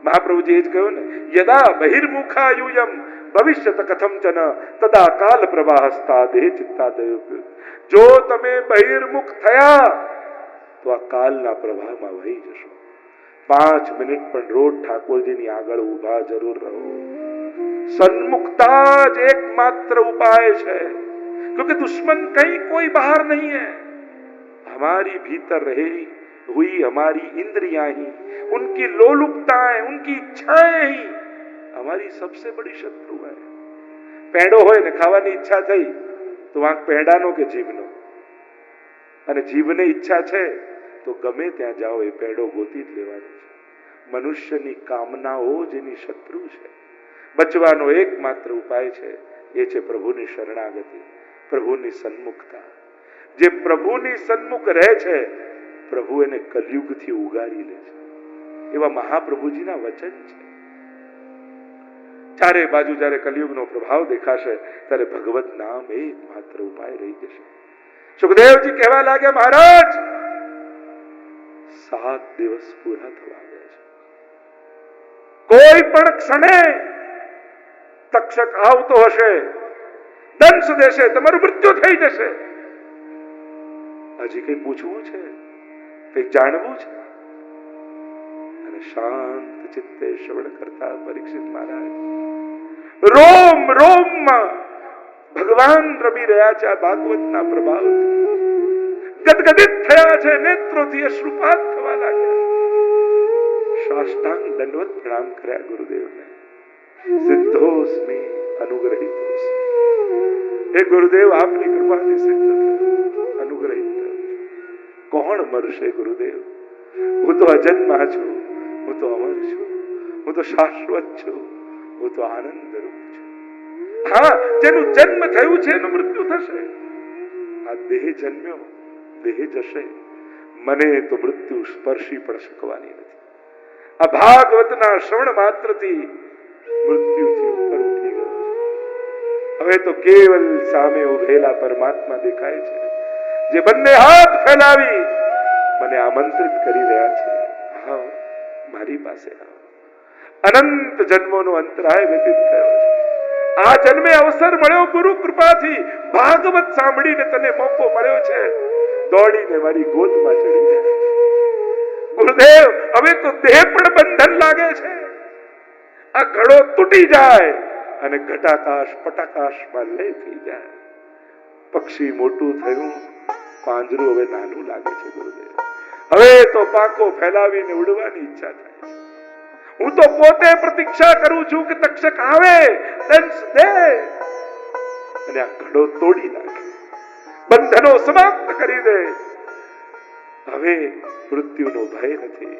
મહાપ્રભુજી એ જ કહ્યું ને, યદા બહિર્મુખાયુયમ ભવિષ્યત કથમ ચન તદા કાલ પ્રવાહસ્તા દેહ ચિત્તાદયો. જો તમે બહિર્મુખ થયા તો આ કાલના પ્રવાહમાં વહી જશો. 5 મિનિટ પણ રોજ ઠાકોરજીની આગળ ઊભા જરૂર રહો. સન્મુખતા જ एकमात्र उपाय है, क्योंकि दुश्मन कहीं कोई बाहर नहीं है. हमारी भीतर रही हुई हमारी इंद्रियां ही, उनकी लोलुपताएं, उनकी इच्छाएं ही हमारी सबसे बड़ी शत्रु है. पेड़ो होय ने खावानी ઈચ્છા થઈ તો વાંક પેડાનો કે જીભનો, અને જીભને ઈચ્છા છે તો ગમે ત્યાં જાઓ એ પેડો ગોતી જ લેવાનો છે. મનુષ્યની કામનાઓ જેની શત્રુ છે. બચવાનો એકમાત્ર ઉપાય છે એ છે પ્રભુની શરણાગતિ, પ્રભુની સન્મુખતા. જે પ્રભુની સન્મુખ રહે છે પ્રભુ એને કલયુગથી ઉગારી લે છે. એવા મહાપ્રભુજીના વચન છે. ચારે બાજુ જ્યારે કલયુગનો પ્રભાવ દેખાશે ત્યારે ભગવત નામ એકમાત્ર ઉપાય રહી જશે. સુખદેવજી કહેવા લાગ્યા, મહારાજ 7 દિવસ પૂરા થવા ગયા છે. કોઈ પણ ક્ષણે તક્ષક આવતો હશે, દંશ દેશે, તમારું મૃત્યુ થઈ જશે. હજી કઈ પૂછવું છે, કઈ જાણવું છે? અને શાંત ચિત્તે શ્રવણ કરતા પરીક્ષિત મહારાજ રોમ રોમમાં ભગવાન રમી રહ્યા છે. આ ભાગવતના પ્રભાવથી ગદગદિત થયા છે, નેત્રોથી અશ્રુપાત થવા લાગ્યા. સાષ્ટાંગ દંડવત પ્રણામ કર્યા ગુરુદેવને. સિદ્ધોસ્મિ અનુગ્રહિતોસ્મિ. હે ગુરુદેવ, આપની કૃપાથી સિદ્ધ થયો, અનુગ્રહિત થયો. કોણ મરશે ગુરુદેવ? હું તો અજન્મા છું, હું તો અમર છું, હું તો શાશ્વત છું, હું તો આનંદ રૂપ છું. હા, જેનું જન્મ થયું છે એનું મૃત્યુ થશે. આ દેહ જન્મ્યો, દેહ જશે. મને તો મૃત્યુ સ્પર્શી પણ શકવાની નથી. આ ભાગવતના શ્રવણ માત્રથી મૃત્યુથી ઉપર ઉઠી ગયો. હવે તો કેવલ સામે ઉભેલા પરમાત્મા દેખાય છે, જે બંને હાથ ફેલાવી મને આમંત્રિત કરી રહ્યા છે. આવો, મારી પાસે આવો. અનંત જન્મોનો અંતરાય વ્યતીત થયો છે. આ જન્મે અવસર મળ્યો ગુરુ કૃપાથી. ભાગવત સાંભળીને તને મોકો મળ્યો છે. દોડીને મારી ગોદમાં ચડી જાય. ગુરુદેવ, હવે તો દેહ પણ બંધન લાગે છે. આ ઘડો તૂટી જાય અને ઘટાકાશ પટાકાશમાં લય થઈ જાય. પક્ષી મોટું થયું, પાંજરું હવે નાનું લાગે છે ગુરુદેવ. હવે તો પાંખો ફેલાવીને ઉડવાની ઈચ્છા થાય છે. હું તો પોતે પ્રતીક્ષા કરું છું કે તક્ષક આવે, દંશ દે અને આ ઘડો તોડી નાખે, બંધનો સમાપ્ત કરી દે. હવે મૃત્યુનો ભય નથી.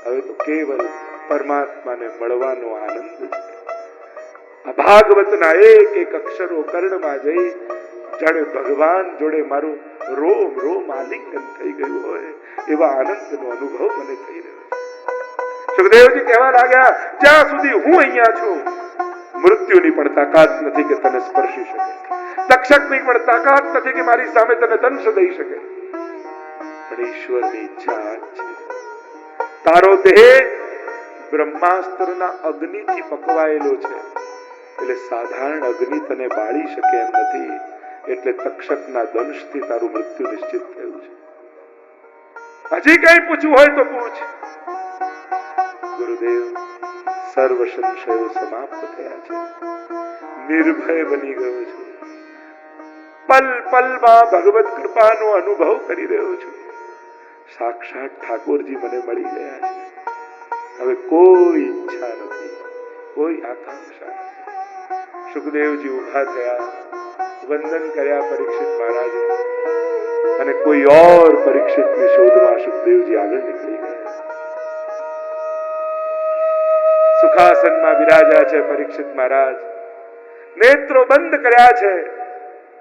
હવે તો કેવલ પરમાત્માને મળવાનો આનંદ છે. આ ભાગવતના એક એક અક્ષરો કર્ણમાં જઈ જાણે ભગવાન જોડે મારું રોમ રોમ આલિંગન થઈ ગયું હોય એવા આનંદનો અનુભવ મને થઈ રહ્યો છે. સુખદેવજી કહેવા લાગ્યા, જ્યાં સુધી હું અહીંયા છું મૃત્યુની પણ તાકાત નથી કે તને સ્પર્શી શકે. તક્ષકની પણ તાકાત નથી કે મારી સામે તને દંશ દઈ શકે. પણ ઈશ્વરની ઈચ્છા છે. તારો દેહ બ્રહ્માસ્ત્રના અગ્નિથી પકવાયેલો છે, એટલે સાધારણ અગ્નિ તને બાળી શકે એમ નથી. એટલે તક્ષકના દંશથી તારું મૃત્યુ નિશ્ચિત થયું છે. હજી કઈ પૂછવું હોય તો પૂછ. ગુરુદેવ, સર્વ સંશયો સમાપ્ત થયા છે. નિર્ભય બની ગયો છું. પલ પલમાં ભગવત કૃપાનો અનુભવ કરી રહ્યો છું. સાક્ષાત ઠાકોરજી મને મળી ગયા છે. હવે કોઈ ઈચ્છા નથી, કોઈ આકાંક્ષા નથી. સુખદેવજી ઉભા થયા, વંદન કર્યા પરીક્ષિત મહારાજે, અને કોઈ ઓર પરીક્ષિતની શોધમાં સુખદેવજી આગળ નીકળી ગયા. સુખાસનમાં બિરાજ્યા છે પરીક્ષિત મહારાજ. નેત્રો બંધ કર્યા છે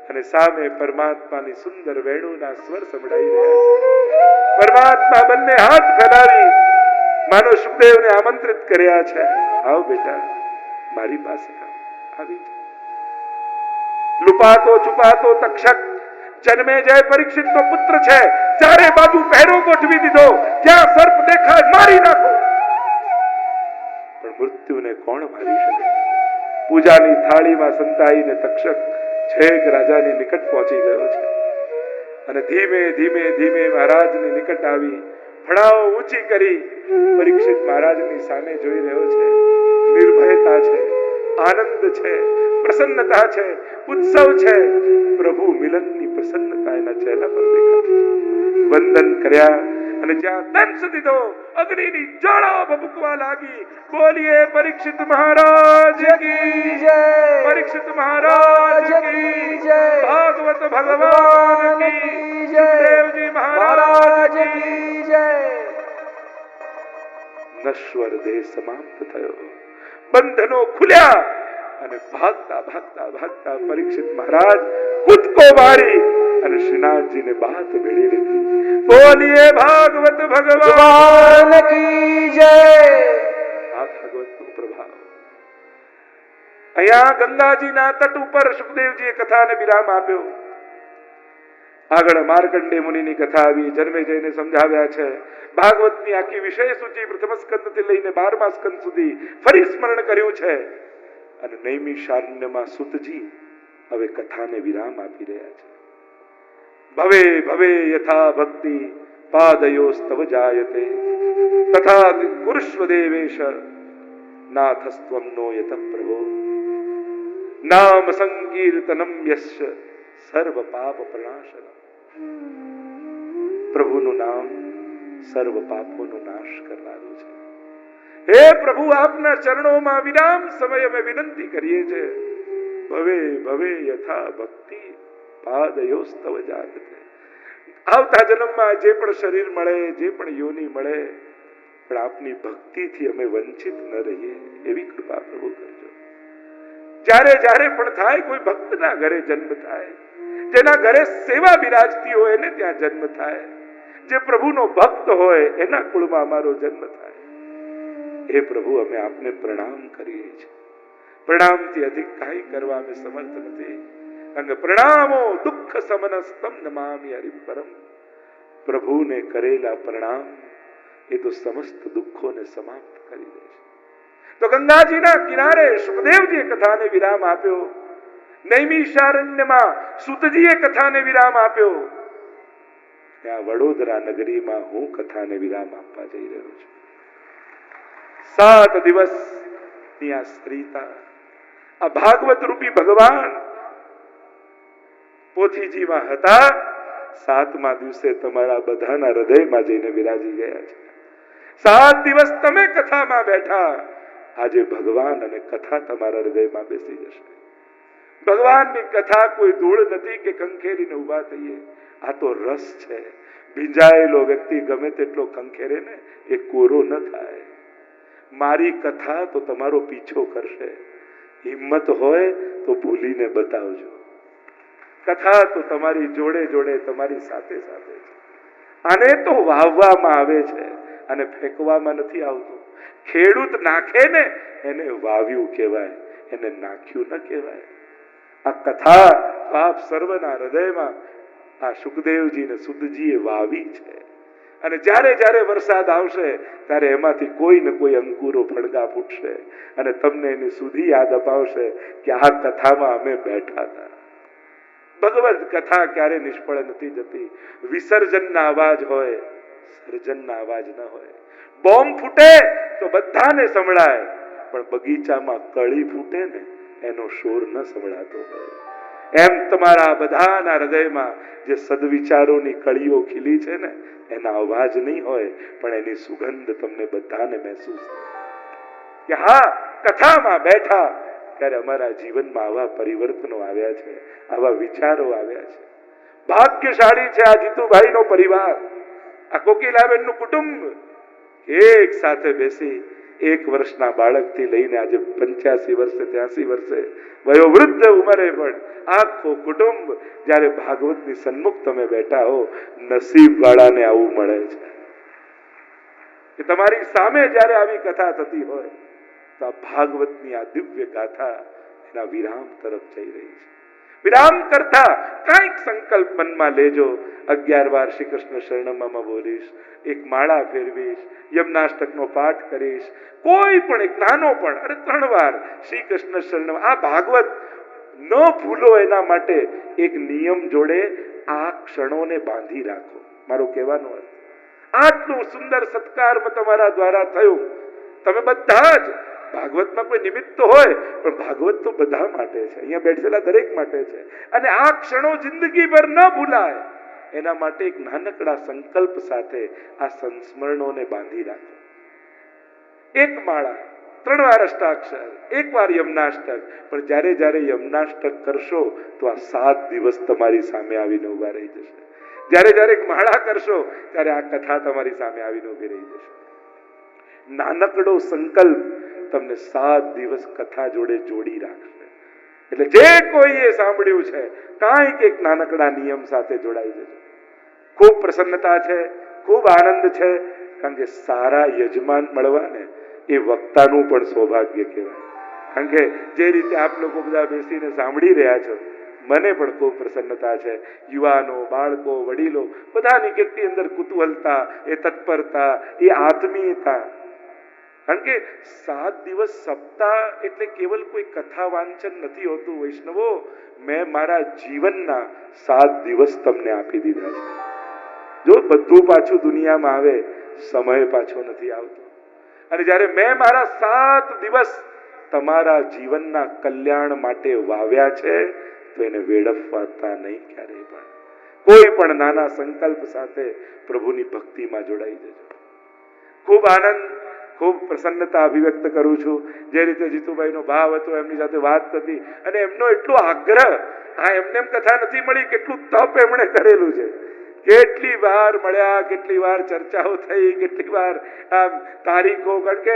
અને સામે પરમાત્માની સુંદર વેણુના સ્વર સંભળાઈ રહ્યા છે. પરમાત્મા બંને હાથ ફેલાવી માનો સુખદેવને આમંત્રિત કર્યા છે. આવો બેટા, મારી પાસે આવો. આવી લુપાતો છુપાતો તક્ષક જન્મે જય પરીક્ષિત નો પુત્ર છે. ચારે બાજુ પહેરો ગોઠવી દીધો. જ્યાં સર્પ દેખાય મારી નાખો. પણ મૃત્યુને કોણ મારી શકે? પૂજાની થાળીમાં સંતાઈને તક્ષક છેક રાજાની નિકટ પહોંચી ગયો છે અને ધીમે ધીમે ધીમે મહારાજની નિકટ આવી ફણાઓ ઊંચી કરી પરીક્ષિત મહારાજની સામે જોઈ રહ્યો છે. નિર્ભયતા છે, આનંદ છે, પ્રસન્નતા છે, ઉત્સવ છે. પ્રભુ મિલનની પ્રસન્નતા એના ચહેરા પર દેખાય. વંદન કર્યા અને જ્યાં દંશ દીધો અગ્નિની જ્વાળાઓ ભભૂકવા લાગી. બોલીએ પરીક્ષિત મહારાજ કી જય, પરીક્ષિત મહારાજ કી જય, ભાગવત ભગવાન કી જય, દેવજી મહારાજ કી જય. નશ્વર દેહ સમાપ્ત થયો, બંધનો ખુલ્યા અને ભાગતા ભાગતા ભાગતા પરીક્ષિત મહારાજ કૂદકો મારી અને શ્રીનાથજીને બાત મેળવી લીધી. બોલીએ ભાગવત ભગવાન કી જય. આ ભાગવતનો પ્રભાવ. અહીંયા ગંગાજીના તટ ઉપર સુખદેવજીએ કથાને વિરામ આપ્યો. આગળ માર્કંડેય મુનિની કથા આવી, જન્મેજયને સમજાવ્યા છે. ભાગવતની આખી વિષય સૂચિ પ્રથમ સ્કંદથી લઈને 12મા સ્કંદ સુધી ફરી સ્મરણ કર્યું છે. અને નૈમિષારણ્યમાં સુતજી હવે કથાને વિરામ આપી રહ્યા છે. ભવે ભવે યથા ભક્તિ પાદયોસ્તવ જાયતે તથા કુરુષ્વ દેવેશ નાથસ્ત્વમ નો યત પ્રભો નામ સંકીર્તનમ યસ્ય સર્વ પાપ પ્રણાશનમ. પ્રભુનું નામ સર્વ પાપોનો નાશ કરનારું છે. હે પ્રભુ, આપના ચરણોમાં વિરામ સમય અમે વિનંતી કરીએ છીએ. ભવે ભવે યથા ભક્તિ પાદયોસ્તવ જાયતે. આવતા જન્મમાં જે પણ શરીર મળે, જે પણ યોની મળે, પણ આપની ભક્તિથી અમે વંચિત ન રહીએ એવી કૃપા પ્રભુ કરજો. જ્યારે જ્યારે પણ થાય, કોઈ ભક્તના ઘરે જન્મ થાય, જેના ઘરે સેવા બિરાજતી હોય એને ત્યાં જન્મ થાય, જે પ્રભુનો ભક્ત હોય એના કુળમાં અમારો જન્મ થાય. હે પ્રભુ, અમે આપને પ્રણામ કરીએ છીએ. પ્રણામથી અધિક કાંઈ કરવા અમે સમર્થ નથી. કારણ કે પ્રણામો દુઃખ સમનસ્તમ નમામિ હરિ પરમ. પ્રભુને કરેલા પ્રણામ એ તો સમસ્ત દુઃખોને સમાપ્ત કરી દે છે. તો ગંગાજીના કિનારે સુખદેવજીએ કથાને વિરામ આપ્યો. નૈમિષારણ્યમાં સુતજીએ કથાને વિરામ આપ્યો. ત્યાં વડોદરા નગરીમાં હું કથાને વિરામ આપવા જઈ રહ્યો છું. 7 દિવસની આ સરિતા, આ ભાગવત રૂપી ભગવાન પોથીજીમાં હતા. 7મા દિવસે તમારા બધાના હૃદયમાં જઈને વિરાજી ગયા છે. 7 દિવસ તમે કથામાં બેઠા, આજે ભગવાન અને કથા તમારા હૃદયમાં બેસી જશે. ભગવાનની કથા કોઈ ધૂળ નથી કે ખંખેરીને ઉભા થઈએ. આ તો રસ છે. ભીંજાયેલો વ્યક્તિ ગમે તેટલો ખંખેરે ને એ કોરો ન થાય. મારી કથા તો તમારો પીછો કરશે. હિંમત હોય તો ભૂલીને બતાવજો. કથા તો તમારી જોડે જોડે, તમારી સાથે સાથે છે. આને તો વાવવામાં આવે છે અને ફેંકવામાં નથી આવતું. ખેડૂત નાખે ને એને વાવ્યું કહેવાય, એને નાખ્યું ન કહેવાય. આ કથા આપ સર્વના હૃદયમાં આ સુખદેવજી ને સુતજીએ વાવી છે. અને જ્યારે જ્યારે વરસાદ આવશે ત્યારે એમાંથી કોઈ ને કોઈ અંકુરો ફળગા ફૂટશે અને તમને એની સુધી યાદ અપાવશે કે આ કથામાં અમે બેઠા હતા. ભગવદ કથા ક્યારે નિષ્ફળ નથી જતી. વિસર્જનના અવાજ હોય, સર્જનના અવાજ ન હોય. બોમ્બ ફૂટે તો બધાને સંભળાય, પણ બગીચામાં કળી ફૂટે ને એનો શોર ન સંભળાતો હોય. એમ તમારા બધાના હૃદયમાં જે સદવિચારોની કળીઓ ખીલી છે ને, એના અવાજ નહીં હોય, પણ એની સુગંધ તમને બધાને મહેસૂસ થાય કે હા, કથામાં બેઠા ત્યારે અમારા જીવનમાં આવા પરિવર્તનો આવ્યા છે, આવા વિચારો આવ્યા છે. ભાગ્યશાળી છે આ જીતુભાઈનો પરિવાર, આ કોકિલાબેનનું કુટુંબ. એક સાથે બેસી 1 વર્ષના બાળકથી લઈને આજે 85 વર્ષે 83 વર્ષે વયોવૃદ્ધ ઉંમરે પણ આખો કુટુંબ જ્યારે ભાગવતની સન્મુખ તમે બેઠા હો, નસીબ વાળાને આવું મળે છે કે તમારી સામે જ્યારે આવી કથા થતી હોય તો આ ભાગવતની આ દિવ્ય ગાથા એના વિરામ તરફ જઈ રહી છે. વિરામ કરતા કાંઈક સંકલ્પ મનમાં લેજો 11 વાર શ્રી કૃષ્ણ શરણમમાં બોલીશ, એક માળા ફેરવીશ, યમનાષ્ટકનો પાઠ કરીશ, કોઈ પણ એક નાનો પણ, અરે 3 વાર શ્રી કૃષ્ણ શરણમ. આ ભાગવત ન ભૂલો એના માટે એક નિયમ જોડે આ ક્ષણોને બાંધી રાખો. મારો કહેવાનો અર્થ, આટલું સુંદર સત્કાર તમારા દ્વારા થયું. તમે બધા જ ભાગવતમાં કોઈ નિમિત્ત તો હોય, પણ ભાગવત તો બધા માટે છે, અહીંયા બેઠેલા દરેક માટે છે. અને આ ક્ષણો જિંદગીભર ન ભૂલાય એના માટે એક નાનકડા સંકલ્પ સાથે આ સંસ્મરણોને બાંધી રાખો. એક માળા, 3 વાર અષ્ટાક્ષર, 1 વાર યમનાષ્ટક. પણ જ્યારે જ્યારે યમનાષ્ટક કરશો તો આ 7 દિવસ તમારી સામે આવીને ઉભા રહી જશે. જ્યારે જ્યારે માળા કરશો ત્યારે આ કથા તમારી સામે આવીને ઉભી રહી જશે. નાનકડો સંકલ્પ તમને 7 દિવસ કથા જોડે જોડી રાખશે. એટલે જે કોઈએ સાંભળ્યું છે, કાંઈક એક નાનકડા નિયમ સાથે જોડાઈ જજો. ખૂબ પ્રસન્નતા છે, ખૂબ આનંદ છે, કારણ કે સારા યજમાન મળવાને એ વક્તાનું પણ સૌભાગ્ય કહેવાય. કારણ કે જે રીતે આપ લોકો બધા બેસીને સાંભળી રહ્યા છો, મને પણ ખૂબ પ્રસન્નતા છે. યુવાનો, બાળકો, વડીલો બધાની કેટલી અંદર કુતૂહલતા, એ તત્પરતા, એ આત્મીયતા. કારણ કે 7 દિવસ સપ્તાહ એટલે કેવલ કોઈ કથા વાંચન નથી હોતું. વૈષ્ણવો, મેં મારા જીવનના 7 દિવસ તમને આપી દીધા છે. જો બધું પાછું દુનિયામાં આવે, સમય પાછો નથી આવતો. અને જ્યારે મેં મારા 7 દિવસ તમારા જીવનના કલ્યાણ માટે વાવ્યા છે, તો એને વેડફવાતા નહીં ક્યારેય પણ. કોઈ પણ નાના સંકલ્પ સાથે પ્રભુની ભક્તિમાં જોડાઈ જજો. ખૂબ આનંદ, ખૂબ પ્રસન્નતા અભિવ્યક્ત કરું છું. જે રીતે જીતુભાઈનો ભાવ હતો, એમની સાથે વાત થતી, અને એમનો એટલો આગ્રહ, આ એમને એમ કથા નથી મળી, કેટલું તપ એમણે કરેલું છે. કેટલી વાર મળ્યા, કેટલી વાર ચર્ચાઓ થઈ, કેટલી વાર તારીખો. કારણ કે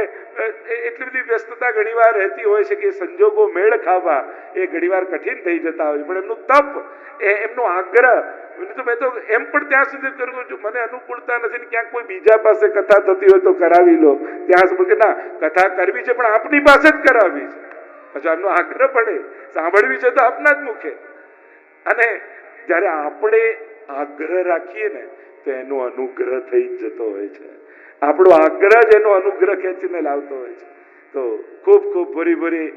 એટલી બધી વ્યસ્તતા ઘણી વાર રહેતી હોય છે કે સંજોગો મેળ ખાવા એ ઘણી વાર કઠિન થઈ જતા હોય છે. પણ એમનું તપ, એમનો આગ્રહ, મેં તો એમ પણ ત્યાં સુધી કરું છું, મને અનુકૂળતા નથી, ક્યાંક કોઈ બીજા પાસે કથા થતી હોય તો કરાવી લો. ત્યાં સુધી કે ના, કથા કરવી છે પણ આપની પાસે જ કરાવવી છે. પછી આમનો આગ્રહ પડે, સાંભળવી છે તો આપના જ મુખે. અને જ્યારે આપણે આગ્રહ રાખીએ ને, તો એનો અનુગ્રહ થઈ જ જતો હોય છે. આપણો આગ્રહ જ એનો અનુગ્રહ ખેંચીને લાવતો હોય છે. તો ખૂબ ખૂબ ભૂરી ભૂરી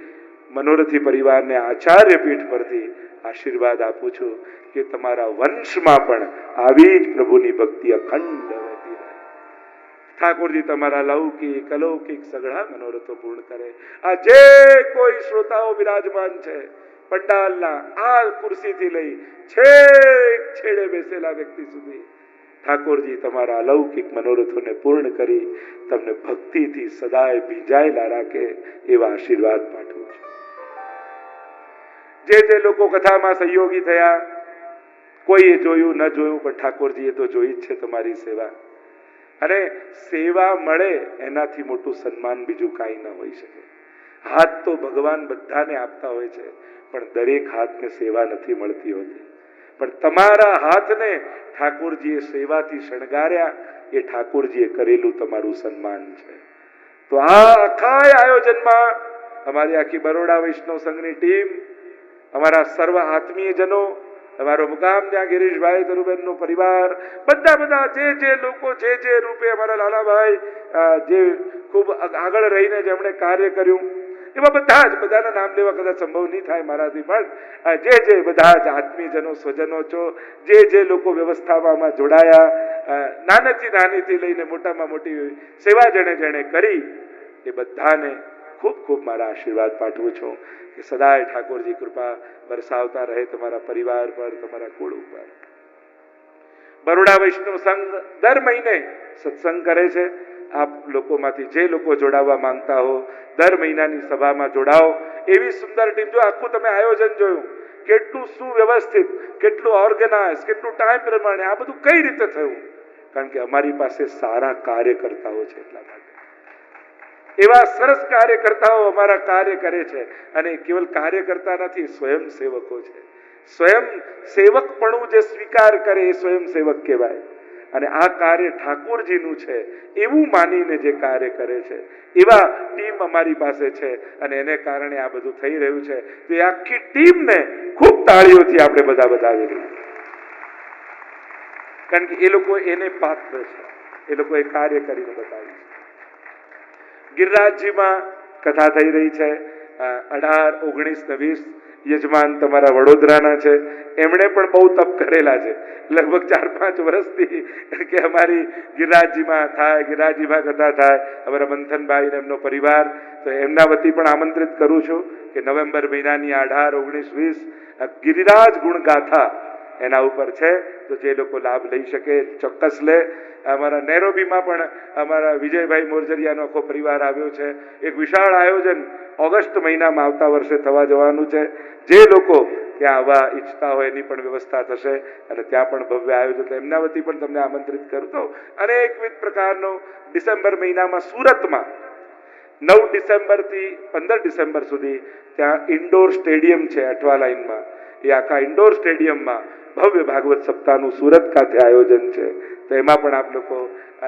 મનોરથી પરિવારને આચાર્ય પીઠ પરથી આશીર્વાદ આપું છું કે તમારા વંશમાં પણ આવી જ પ્રભુની ભક્તિ અખંડ વહેતી રહે. ઠાકોરજી તમારા લૌકિક અલૌકિક સઘળા મનોરથો પૂર્ણ કરે. આ જે કોઈ શ્રોતાઓ બિરાજમાન છે, પંડાલના આ ખુરશીથી લઈ છેક છેડે બેસેલા વ્યક્તિ સુધી, ઠાકોરજી તમારા અલૌકિક મનોરથોને પૂર્ણ કરી તમને ભક્તિથી સદાય ભીંજાયેલા રાખે એવા આશીર્વાદ પાઠવું છું. જે લોકો કથામાં સહયોગી થયા, કોઈએ જોયું ન જોયું, પણ ઠાકોરજીએ તો જોઈ જ છે તમારી સેવા. અને સેવા મળે એનાથી મોટું સન્માન બીજું કાંઈ ન હોઈ શકે. હાથ તો ભગવાન બધાને આપતા હોય છે, પણ દરેક હાથને સેવા નથી મળતી હોતી. પણ તમારા હાથને ઠાકોરજીએ સેવાથી શણગાર્યા, એ ઠાકોરજીએ કરેલું તમારું સન્માન છે. તો આ આખા આયોજનમાં અમારી આખી બરોડા વૈષ્ણવ સંઘની ટીમ, અમારા સર્વ આત્મીયજનો, અમારો મુકામ ત્યાં ગિરીશભાઈ ધરુબેનનો પરિવાર, બધા જે લોકો જે રૂપે અમારા લાલાભાઈ જે ખૂબ આગળ રહીને જેમણે કાર્ય કર્યું, એવા બધાના નામ લેવા કદાચ સંભવ નહીં થાય મારાથી, પણ જે બધા જ આત્મીયજનો, સ્વજનો છો, જે લોકો વ્યવસ્થામાં જોડાયા, નાનેથી લઈને મોટામાં મોટી સેવા જેણે કરી, એ બધાને ખૂબ ખૂબ મારા આશીર્વાદ પાઠવું છું કે સદાય ઠાકોરજી કૃપા વરસાવતા રહે તમારા પરિવાર પર, તમારા કુળ ઉપર. બરોડા વૈષ્ણવ સંઘ દર મહિને સત્સંગ કરે છે. આપ લોકોમાંથી જે લોકો જોડાવા માંગતા હો, દર મહિનાની સભામાં જોડાઓ. એવી સુંદર ટીમ, જો આખું તમે આયોજન જોયું, કેટલું સુવ્યવસ્થિત, કેટલું ઓર્ગેનાઇઝ, કેટલું ટાઈમ પ્રમાણે આ બધું કઈ રીતે થયું? કારણ કે અમારી પાસે સારા કાર્યકર્તાઓ છે. એટલા માટે એવા સરસ કાર્યકર્તાઓ અમારા કાર્ય કરે છે. અને કેવલ કાર્યકર્તા નથી, સ્વયંસેવકો છે. સ્વયં સેવકપણું જે સ્વીકાર કરે એ સ્વયંસેવક કહેવાય. અને આ કાર્ય ઠાકોરજીનું છે એવું માનીને જે કાર્ય કરે છે, એવા ટીમ અમારી પાસે છે. અને એને કારણે આ બધું થઈ રહ્યું છે. તો એ આખી ટીમને ખૂબ તાળીઓથી આપણે બધા વધાવી દઈએ. કારણ કે એ લોકો એને પાત્ર છે, એ લોકો એ કાર્ય કરીને બતાવ્યું છે. ગિરિરાજજીમાં કથા થઈ રહી છે. 18, 19 ને 20 યજમાન તમારા વડોદરાના છે. એમણે પણ બહુ તપ કરેલા છે, લગભગ 4-5 વર્ષથી કે અમારી ગિરિરાજજીમાં થાય, ગિરિરાજજીમાં કથા થાય. અમારા મંથનભાઈ ને એમનો પરિવાર, તો એમના વતી પણ આમંત્રિત કરું છું કે નવેમ્બર મહિનાની 18, 19, 20 ગિરિરાજ ગુણગાથા એના ઉપર છે, તો જે લોકો લાભ લઈ શકે ચોક્કસ લે. અમારા નેરોબીમાં પણ અમારા વિજયભાઈ મોરજરિયાનો આખો પરિવાર આવ્યો છે. એક વિશાળ આયોજન ઓગસ્ટ મહિનામાં આવતા વર્ષે થવા જવાનું છે. જે લોકો ત્યાં આવવા ઈચ્છતા હોય એની પણ વ્યવસ્થા થશે અને ત્યાં પણ ભવ્ય આયોજન, એમના વતી પણ તમને આમંત્રિત કરું. તો અનેકવિધ પ્રકારનો ડિસેમ્બર મહિનામાં સુરતમાં 9 ડિસેમ્બરથી 15 ડિસેમ્બર સુધી ત્યાં ઇન્ડોર સ્ટેડિયમ છે અઠવા લાઈનમાં. એ આખા ઇન્ડોર સ્ટેડિયમમાં ભવ્ય ભાગવત સપ્તાહનું સુરત ખાતે આયોજન છે. તો એમાં પણ આપ લોકો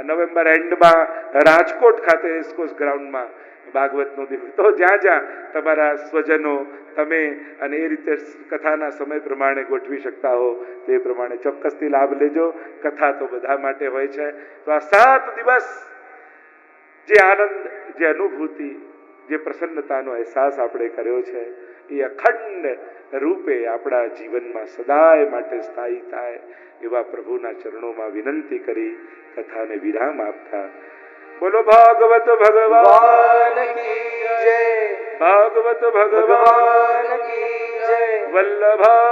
નવેમ્બર એન્ડમાં રાજકોટ ખાતે એસ્કોસ ગ્રાઉન્ડમાં ભાગવતનો દિવસ, તો જ્યાં જ્યાં તમારા સ્વજનો તમે અને એ રીતે કથાના સમય પ્રમાણે ગોઠવી શકતા હો તે પ્રમાણે ચોક્કસથી લાભ લેજો. કથા તો બધા માટે હોય છે. તો આ 7 દિવસ જે આનંદ, જે અનુભૂતિ, જે પ્રસન્નતાનો અહેસાસ આપણે કર્યો છે એ અખંડ રૂપે આપણા જીવનમાં સદાય માટે સ્થાયી થાય એવા પ્રભુના ચરણોમાં વિનંતી કરી કથાને વિરામ આપતા બોલો ભાગવત ભગવાન કી જય, ભાગવત ભગવાન કી જય, વલ્લભા